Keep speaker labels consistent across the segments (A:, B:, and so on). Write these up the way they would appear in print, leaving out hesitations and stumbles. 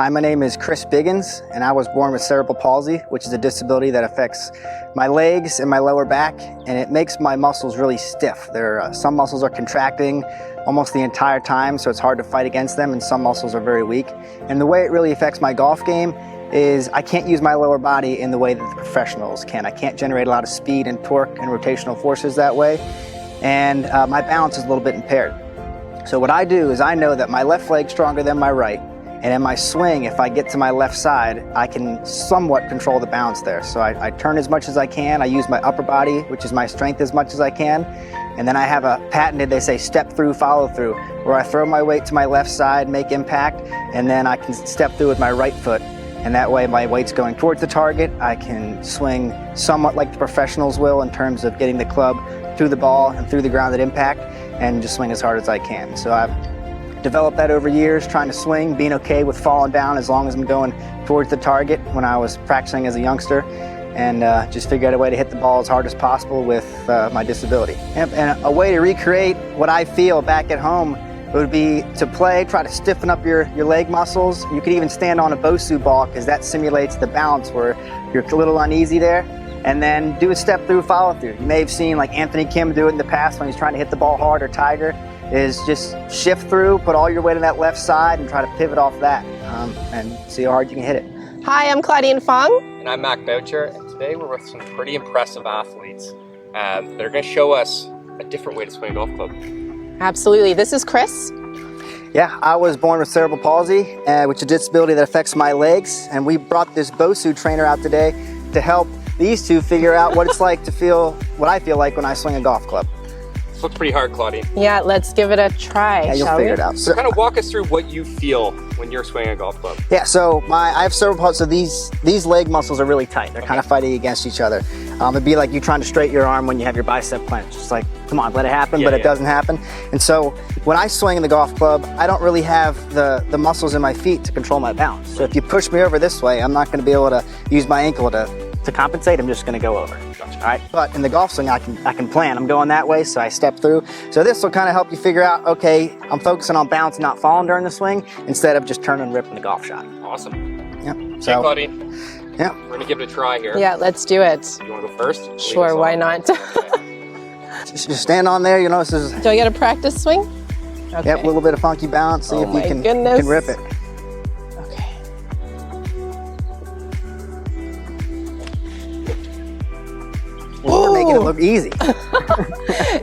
A: Hi, my name is Chris Biggins, and I was born with cerebral palsy, which is a disability that affects my legs and my lower back, and it makes my muscles really stiff. Some muscles are contracting almost the entire time, so it's hard to fight against them, and some muscles are very weak. And the way it really affects my golf game is I can't use my lower body in the way that the professionals can. I can't generate a lot of speed and torque and rotational forces that way, and my balance is a little bit impaired. So what I do is I know that my left leg's stronger than my right, and in my swing, if I get to my left side, I can somewhat control the balance there. So I turn as much as I can. I use my upper body, which is my strength, as much as I can. And then I have a patented, they say, step through, follow through, where I throw my weight to my left side, make impact, and then I can step through with my right foot. And that way my weight's going towards the target. I can swing somewhat like the professionals will in terms of getting the club through the ball and through the ground at impact, and just swing as hard as I can. So I've developed that over years, trying to swing, being okay with falling down as long as I'm going towards the target when I was practicing as a youngster, and just figure out a way to hit the ball as hard as possible with my disability. And a way to recreate what I feel back at home would be to try to stiffen up your leg muscles. You could even stand on a Boucher ball, because that simulates the balance where you're a little uneasy there. And then do a step through, follow through. You may have seen like Anthony Kim do it in the past when he's trying to hit the ball hard, or Tiger, is just shift through, put all your weight on that left side and try to pivot off that and see how hard you can hit it.
B: Hi, I'm Claudine Foong.
C: And I'm Boucher, and today we're with some pretty impressive athletes that are going to show us a different way to swing a golf club.
B: Absolutely. This is Chris.
A: Yeah, I was born with cerebral palsy, which is a disability that affects my legs, and we brought this Boucher trainer out today to help these two figure out what it's like to feel what I feel like when I swing a golf club.
C: This looks pretty hard, Claudine.
B: Yeah, let's give it a try,
A: yeah, you'll
B: shall
A: figure
B: we?
A: it out.
C: So kind of walk us through what you feel when you're swinging a golf club.
A: Yeah, so I have cerebral palsy, so these leg muscles are really tight. They're kind of fighting against each other. It'd be like you trying to straighten your arm when you have your bicep clenched. It's like, come on, let it happen, but it doesn't happen. And so when I swing in the golf club, I don't really have the muscles in my feet to control my balance. So if you push me over this way, I'm not going to be able to use my ankle to compensate. I'm just going to go over.
C: Gotcha.
A: All right, but in the golf swing, I can plan. I'm going that way, so I step through. So this will kind of help you figure out, okay, I'm focusing on balance and not falling during the swing instead of just turning and ripping the golf shot.
C: Awesome.
A: Yeah.
C: So, hey, Claudine.
A: Yeah.
C: We're going to give it a try here.
B: Yeah, let's do it.
C: You want to go first?
B: Sure, why not?
A: Just stand on there. You know, this is.
B: Do I get a practice swing? Okay.
A: Yep, a little bit of funky balance. See if you can rip it.
B: Okay.
A: We're making it look easy.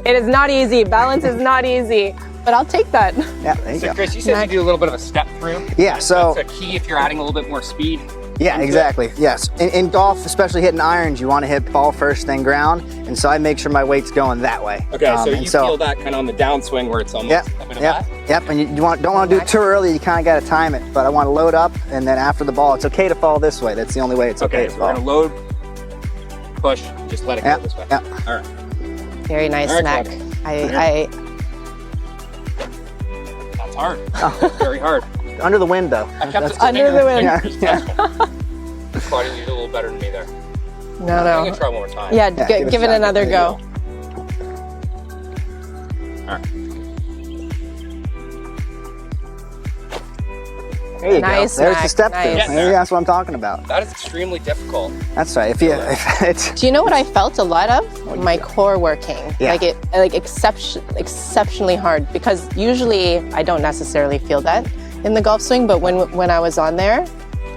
B: It is not easy. Balance is not easy, but I'll take that.
A: Yeah, there you
C: So
A: go.
C: Chris, you said you do a little bit of a step through.
A: Yeah, so
C: that's a key if you're adding a little bit more speed.
A: yeah, exactly. Yes, in golf, especially hitting irons, you want to hit ball first, then ground, and so I make sure my weight's going that way.
C: Okay, so you feel that kind of on the downswing where it's almost a bit of that?
A: Yep, and you don't want to do it too early. You kind of got to time it, but I want to load up, and then after the ball, it's okay to fall this way. That's the only way it's okay to
C: so
A: fall.
C: we're going to load, push, just let it go this way.
A: Yeah.
C: All right.
B: Very nice,
C: All right,
B: Mac.
C: That's hard. Oh. Very hard.
A: Under the wind, though.
C: I kept it
B: Under the wind.
C: Yeah. Claudine, you did a little better than me there.
B: No.
C: I'm going to try one more time.
B: Yeah, give it another go.
C: All right.
A: There you
B: Nice,
A: go. There's the
B: Mac,
A: step
B: nice.
A: through. That's what I'm talking about.
C: That is extremely difficult.
A: That's right. If it's
B: Do you know what I felt a lot of? My core working.
A: Yeah.
B: Exceptionally hard, because usually I don't necessarily feel that in the golf swing, but when I was on there,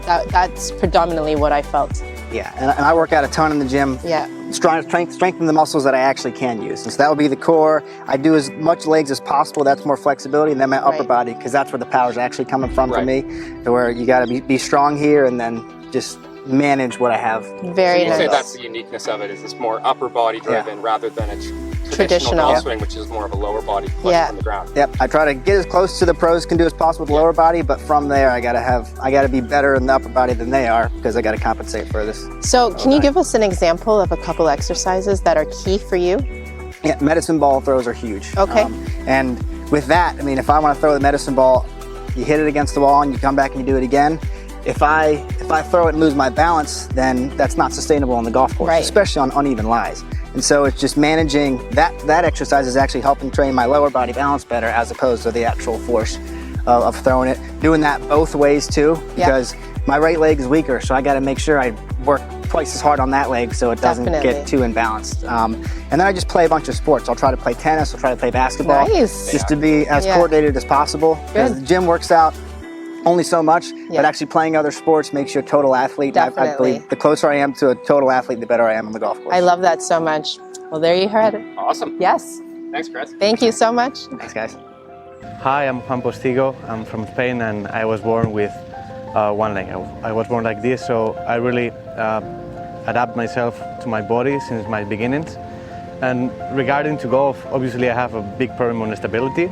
B: that's predominantly what I felt.
A: yeah, and I work out a ton in the gym.
B: Yeah.
A: Strengthen the muscles that I actually can use. And so that would be the core. I do as much legs as possible. That's more flexibility, and then my upper body, because that's where the power's actually coming from for me. To where you got to be strong here, and then just manage what I have.
B: Very
C: so
B: nice.
C: Say that's the uniqueness of it, is it's more upper body driven rather than a traditional
B: Traditional.
C: golf swing, which is more of a lower body push from the ground.
A: Yep, I try to get as close to the pros can do as possible with the lower body, but from there I gotta be better in the upper body than they are, because I gotta compensate for this.
B: So can you give us an example of a couple exercises that are key for you?
A: Yeah, medicine ball throws are huge.
B: Okay.
A: And with that, I mean, if I want to throw the medicine ball, you hit it against the wall and you come back and you do it again. If I throw it and lose my balance, then that's not sustainable on the golf course, especially on uneven lies. And so it's just managing that exercise is actually helping train my lower body balance better, as opposed to the actual force of throwing it. Doing that both ways too, because my right leg is weaker, so I got to make sure I work twice as hard on that leg so it doesn't get too imbalanced. And then I just play a bunch of sports. I'll try to play tennis, I'll try to play basketball, just to be as coordinated as possible. Because the gym works out only so much, but actually playing other sports makes you a total athlete. I believe the closer I am to a total athlete, the better I am on the golf course.
B: I love that so much. Well, there you heard it.
C: Awesome.
B: Yes.
C: Thanks, Chris.
B: Thank you so much.
A: Thanks, guys.
D: Hi, I'm Juan Postigo. I'm from Spain and I was born with one leg. I was born like this, so I really adapt myself to my body since my beginnings. And regarding to golf, obviously I have a big problem on stability.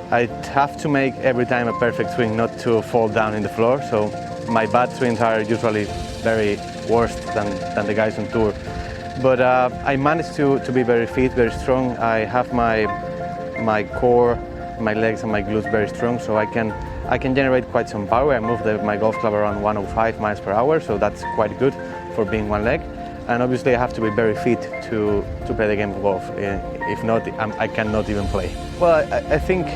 D: I have to make every time a perfect swing, not to fall down in the floor. So my bad swings are usually very worse than the guys on tour. But I managed to be very fit, very strong. I have my core, my legs and my glutes very strong, so I can generate quite some power. I move my golf club around 105 miles per hour, so that's quite good for being one leg. And obviously I have to be very fit to play the game of golf. If not, I cannot even play. Well, I think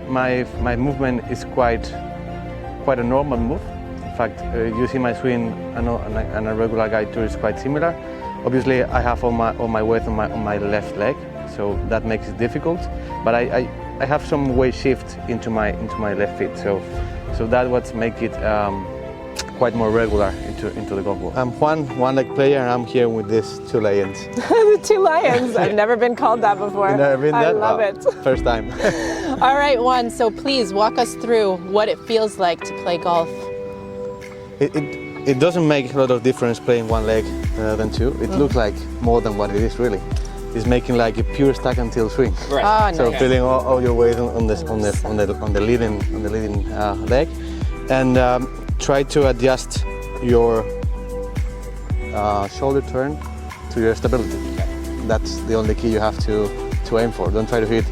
D: my movement is quite a normal move. In fact, you see my swing and a regular guy tour is quite similar. Obviously I have all my weight on my left leg, so that makes it difficult. But I have some weight shift into my left foot, so that what makes it quite more regular into the golf ball. I'm Juan, one-leg player, and I'm here with these two lions.
B: The two lions. I've never been called that before.
D: You've never been that?
B: I love it.
D: First time.
B: All right, Juan, so please walk us through what it feels like to play golf.
D: It doesn't make a lot of difference playing one leg than two. It looks like more than what it is really. It's making like a pure stack and tilt swing.
C: Right.
B: Oh,
D: So
B: nice.
D: feeling all your weight on the leading leg, and try to adjust your shoulder turn to your stability. That's the only key you have to aim for. Don't try to hit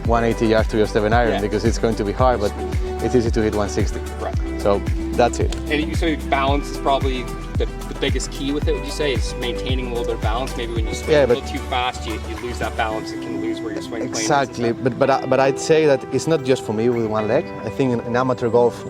D: 180 yards to your 7-iron because it's going to be hard, but it's easy to hit 160.
C: Right.
D: So that's it.
C: And you say balance is probably the biggest key with it, would you say, is maintaining a little bit of balance? Maybe when you swing a little too fast, you lose that balance and can lose where your swing plane is.
D: Exactly, but I'd say that it's not just for me with one leg. I think in amateur golf,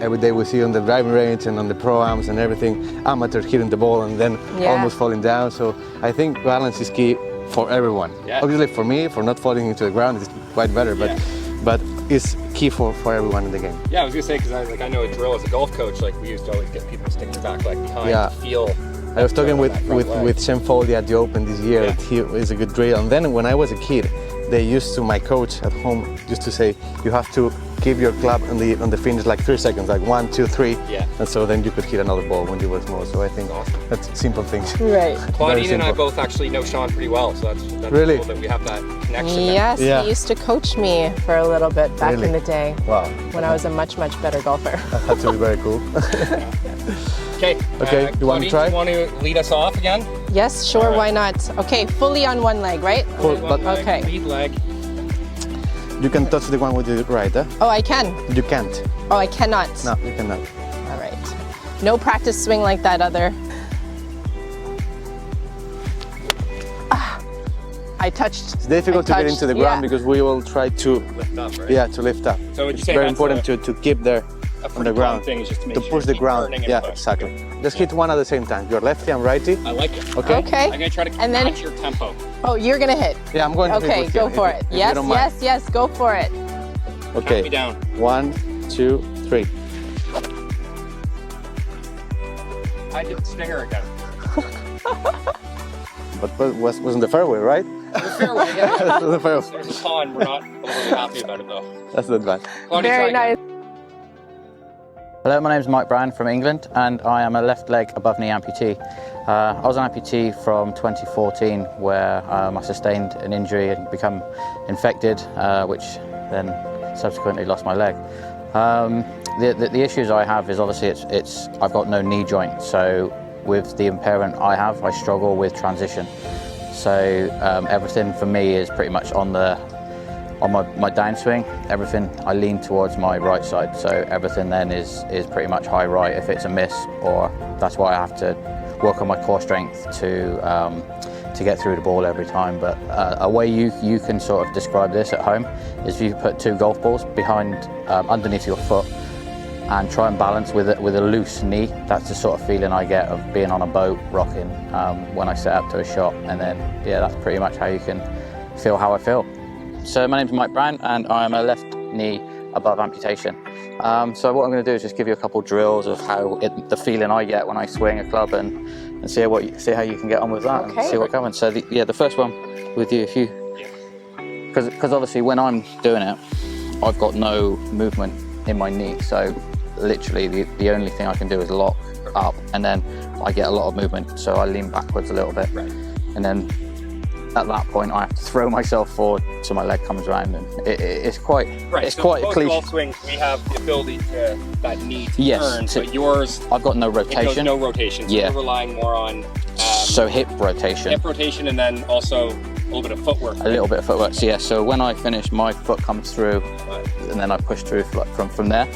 D: every day we see on the driving range and on the pro-ams and everything, amateurs hitting the ball and then almost falling down. So I think balance is key for everyone. Yeah. Obviously for me, for not falling into the ground, it's quite better, but it's key for everyone in the game.
C: Yeah, I was gonna say, because I know a drill as a golf coach, like we used to always get people to stick their back leg behind to feel.
D: I was talking with Shane Foley at the Open this year. He is a good drill. And then when I was a kid, they used to, my coach at home used to say, you have to keep your club on the finish like 3 seconds, like 1, 2, 3. Yeah. And so then you could hit another ball when you were small. So I think that's simple things.
B: Right.
C: Claudine and I both actually know Sean pretty well, so that's
D: really
C: cool that we have that connection.
B: Yes, he used to coach me for a little bit back in the day.
D: Wow.
B: When I was a much better golfer.
D: That had to be very cool.
C: Okay.
D: You want to try?
C: Do you want to lead us off again?
B: Yes, sure, why not? Okay, fully on one leg, right?
C: Okay. Lead leg.
D: You can touch the one with the right, eh?
B: Oh, I can?
D: You can't.
B: Oh, I cannot?
D: No, you cannot.
B: All right. No practice swing like that other. I touched.
D: It's difficult to get into the ground because we will try to
C: lift up, right?
D: Yeah, to lift up.
C: So would you say
D: it's very important to keep there on the ground.
C: Thing is just to
D: push the ground. Yeah, exactly. Just hit one at the same time. You're lefty, I'm righty.
C: I like it.
D: Okay.
B: Okay.
C: I'm gonna try to match your tempo.
B: Oh, you're gonna hit.
D: Yeah, I'm going to hit.
B: Okay, go for it. Yes, go for it.
D: Okay.
C: Count me down. 1,
D: 2, 3.
C: I did the stinger again.
D: But wasn't the fairway, right?
C: The fairway, yeah.
D: The fairway.
C: There's a pond. We're not overly happy about it though.
D: That's not bad.
B: Very nice.
E: Hello, my name is Mike Brown from England and I am a left leg above knee amputee. I was an amputee from 2014 where I sustained an injury and become infected, which then subsequently lost my leg. The issues I have is obviously I've got no knee joint, so with the impairment I have, I struggle with transition. So everything for me is pretty much on my downswing. Everything I lean towards my right side, so everything then is pretty much high right if it's a miss, or that's why I have to work on my core strength to to get through the ball every time. But a way you can sort of describe this at home is if you put 2 golf balls behind underneath your foot and try and balance with a loose knee. That's the sort of feeling I get of being on a boat rocking when I set up to a shot. And then yeah, that's pretty much how you can feel how I feel. So my name's Mike Brown and I'm a left knee above amputation. So what I'm going to do is just give you a couple drills of how the feeling I get when I swing a club and see how you can get on with that and see what comes. So the first one with you, if you, because obviously when I'm doing it, I've got no movement in my knee. So literally the only thing I can do is lock up, and then I get a lot of movement. So I lean backwards a little bit, and then at that point I have to throw myself forward so my leg comes around, and it's quite it's
C: so
E: quite a cliche.
C: Golf swings, we have the ability to that knee to turn, but yours,
E: I've got no rotation.
C: It goes no rotation, so
E: yeah,
C: you're relying more on
E: so hip rotation,
C: and then also a little bit of footwork.
E: A little bit of footwork. So yeah, so when I finish, my foot comes through, and then I push through from there.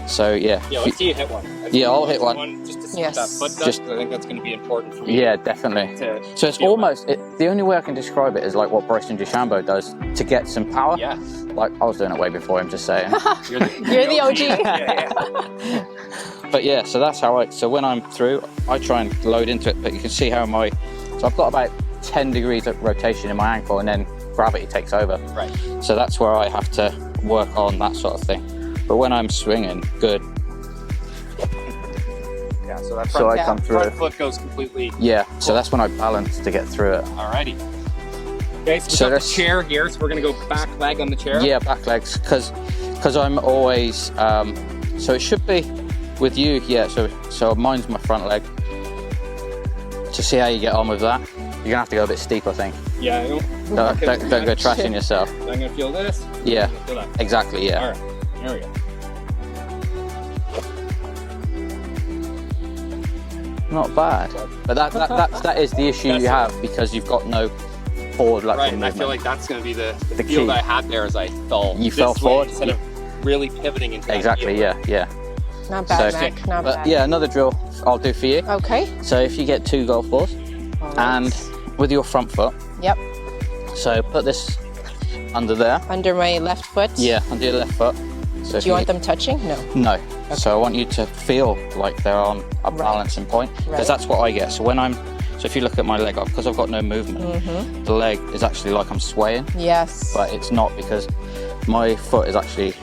E: So yeah.
C: Yeah, let's see you hit one.
E: I'll hit one.
C: Just to see what that foot does. I think that's going to be important for me.
E: Yeah, definitely. So it's almost, the only way I can describe it is like what Bryson DeChambeau does to get some power.
C: Yeah.
E: Like, I was doing it way before him, just saying.
B: You're the OG.
C: Yeah.
E: But yeah, so that's how so when I'm through, I try and load into it, but you can see how so I've got about 10 degrees of rotation in my ankle, and then gravity takes over.
C: Right.
E: So that's where I have to work on that sort of thing. But when I'm swinging, good.
C: Yeah, so that
E: so I come through
C: front foot goes completely.
E: Yeah, so that's when I balance to get through it.
C: Alrighty. Okay, so we got the chair here, so we're going to go back leg on the chair.
E: Yeah, back legs, because I'm always, so it should be with you, yeah, so mine's my front leg. To see how you get on with that, you're gonna have to go a bit steep, I think.
C: Yeah,
E: don't go trashing yourself.
C: So I'm gonna feel this.
E: Yeah,
C: feel that.
E: Exactly, yeah.
C: All right, there we go.
E: Not bad, but that is the issue you have, because you've got no forward lateral movement.
C: Right, and I feel like that's going to be the
E: key.
C: feel that I had there as I fell.
E: You fell forward
C: instead of really pivoting into
E: exactly.
C: That
E: yeah.
B: Not bad, Mac. Not bad.
E: Yeah, another drill I'll do for you.
B: Okay.
E: So if you get 2 golf balls, and with your front foot.
B: Yep.
E: So put this under there.
B: Under my left foot.
E: Yeah, under your left foot. So
B: do you want them touching? No.
E: No. Okay. So I want you to feel like they're on a balancing point, because that's what I get. So so if you look at my leg, because I've got no movement, the leg is actually like I'm swaying.
B: Yes.
E: But it's not, because my foot is actually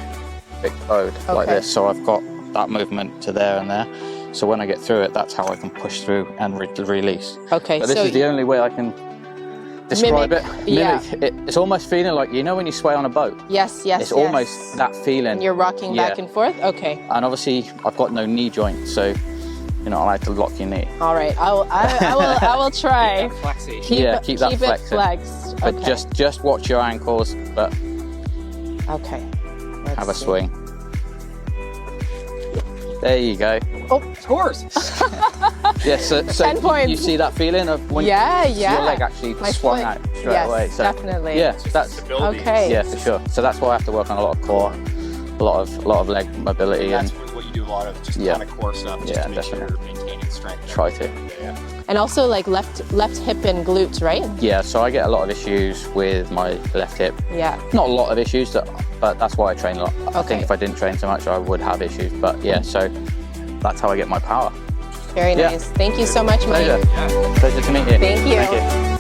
E: big bowed like this. So I've got that movement to there and there. So when I get through it, that's how I can push through and release.
B: Okay.
E: But this is the only way I can describe it.
B: Yeah.
E: It's almost feeling like, you know when you sway on a boat?
B: Yes.
E: It's almost that feeling.
B: And you're rocking back and forth? Okay.
E: And obviously, I've got no knee joint, so you're not allowed to lock your knee.
B: All right, I will try.
C: Keep
B: that
E: flexed.
B: Flexed.
E: But just watch your ankles, but
B: okay.
E: Have a swing. There you go.
B: Oh,
C: scores!
E: Yes, so
B: 10 points.
E: You see that feeling of when your leg actually swung out straight away. So,
B: definitely.
E: Yeah, that's
B: okay.
E: Yeah, for sure. So that's why I have to work on a lot of core, a lot of leg mobility,
C: and that's what you do a lot of, just kind of core stuff, just to make sure you're maintaining strength.
E: Try to.
C: Yeah.
B: And also like left hip and glutes, right?
E: Yeah, so I get a lot of issues with my left hip.
B: Yeah.
E: Not a lot of issues, but that's why I train a lot. I think if I didn't train so much, I would have issues. But yeah, so that's how I get my power.
B: Very nice. Thank you so much, Mike.
E: Pleasure to meet you.
B: Thank you.
E: Thank you.